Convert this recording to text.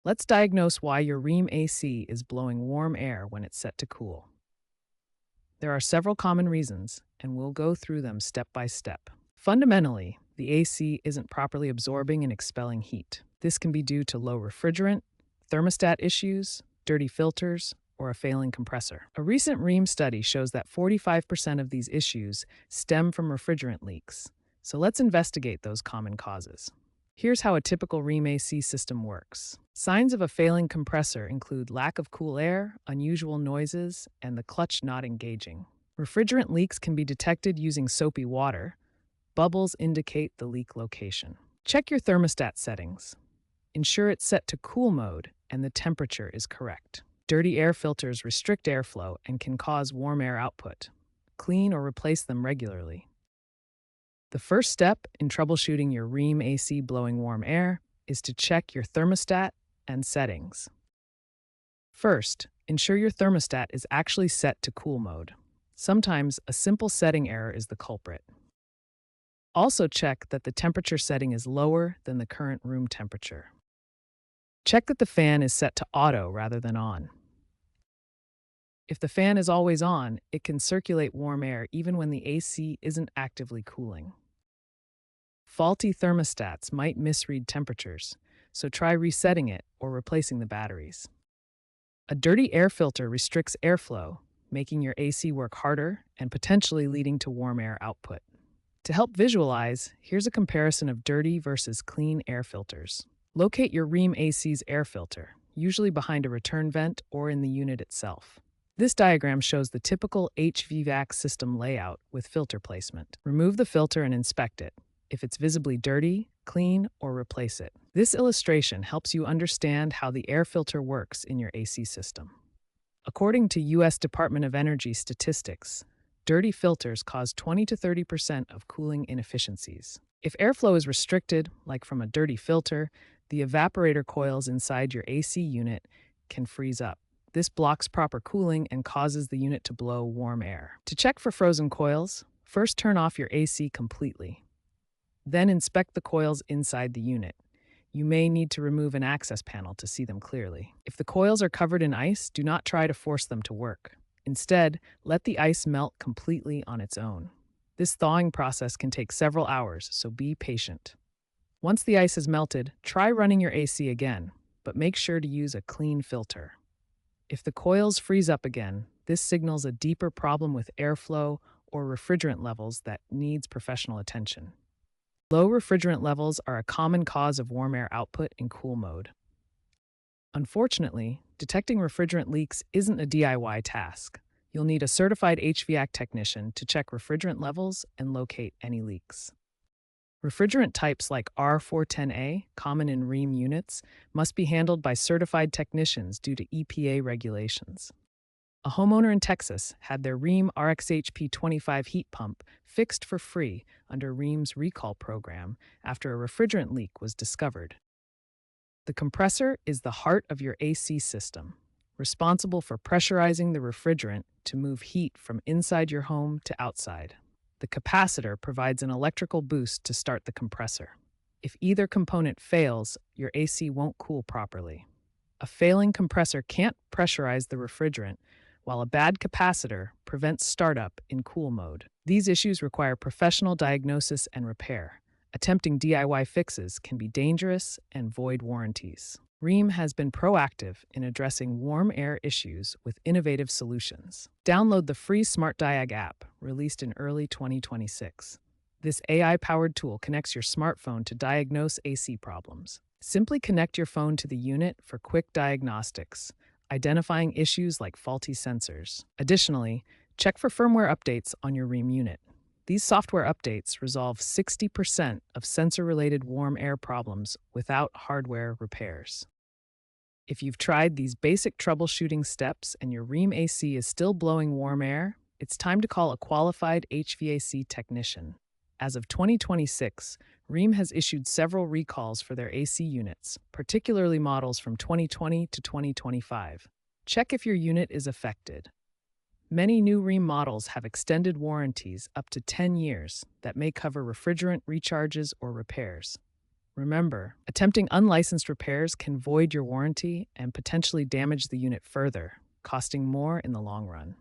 Let's diagnose why your Rheem AC is blowing warm air when it's set to cool. There are several common reasons, and we'll go through them step by step. Fundamentally, the AC isn't properly absorbing and expelling heat. This can be due to low refrigerant, thermostat issues, dirty filters, or a failing compressor. A recent Rheem study shows that 45% of these issues stem from refrigerant leaks. So let's investigate those common causes. Here's how a typical Rheem AC system works. Signs of a failing compressor include lack of cool air, unusual noises, and the clutch not engaging. Refrigerant leaks can be detected using soapy water. Bubbles indicate the leak location. Check your thermostat settings. Ensure it's set to cool mode and the temperature is correct. Dirty air filters restrict airflow and can cause warm air output. Clean or replace them regularly. The first step in troubleshooting your Rheem AC blowing warm air is to check your thermostat and settings. First, ensure your thermostat is actually set to cool mode. Sometimes a simple setting error is the culprit. Also check that the temperature setting is lower than the current room temperature. Check that the fan is set to auto rather than on. If the fan is always on, it can circulate warm air even when the AC isn't actively cooling. Faulty thermostats might misread temperatures, so try resetting it or replacing the batteries. A dirty air filter restricts airflow, making your AC work harder and potentially leading to warm air output. To help visualize, here's a comparison of dirty versus clean air filters. Locate your Rheem AC's air filter, usually behind a return vent or in the unit itself. This diagram shows the typical HVAC system layout with filter placement. Remove the filter and inspect it. If it's visibly dirty, clean, or replace it. This illustration helps you understand how the air filter works in your AC system. According to U.S. Department of Energy statistics, dirty filters cause 20 to 30% of cooling inefficiencies. If airflow is restricted, like from a dirty filter, the evaporator coils inside your AC unit can freeze up. This blocks proper cooling and causes the unit to blow warm air. To check for frozen coils, first turn off your AC completely. Then inspect the coils inside the unit. You may need to remove an access panel to see them clearly. If the coils are covered in ice, do not try to force them to work. Instead, let the ice melt completely on its own. This thawing process can take several hours, so be patient. Once the ice has melted, try running your AC again, but make sure to use a clean filter. If the coils freeze up again, this signals a deeper problem with airflow or refrigerant levels that needs professional attention. Low refrigerant levels are a common cause of warm air output in cool mode. Unfortunately, detecting refrigerant leaks isn't a DIY task. You'll need a certified HVAC technician to check refrigerant levels and locate any leaks. Refrigerant types like R410A, common in Rheem units, must be handled by certified technicians due to EPA regulations. A homeowner in Texas had their Rheem RXHP25 heat pump fixed for free under Rheem's recall program after a refrigerant leak was discovered. The compressor is the heart of your AC system, responsible for pressurizing the refrigerant to move heat from inside your home to outside. The capacitor provides an electrical boost to start the compressor. If either component fails, your AC won't cool properly. A failing compressor can't pressurize the refrigerant, while a bad capacitor prevents startup in cool mode. These issues require professional diagnosis and repair. Attempting DIY fixes can be dangerous and void warranties. Rheem has been proactive in addressing warm air issues with innovative solutions. Download the free Smart Diag app, released in early 2026. This AI-powered tool connects your smartphone to diagnose AC problems. Simply connect your phone to the unit for quick diagnostics, identifying issues like faulty sensors. Additionally, check for firmware updates on your Rheem unit. These software updates resolve 60% of sensor-related warm air problems without hardware repairs. If you've tried these basic troubleshooting steps and your Rheem AC is still blowing warm air, it's time to call a qualified HVAC technician. As of 2026, Rheem has issued several recalls for their AC units, particularly models from 2020 to 2025. Check if your unit is affected. Many new Rheem models have extended warranties up to 10 years that may cover refrigerant recharges or repairs. Remember, attempting unlicensed repairs can void your warranty and potentially damage the unit further, costing more in the long run.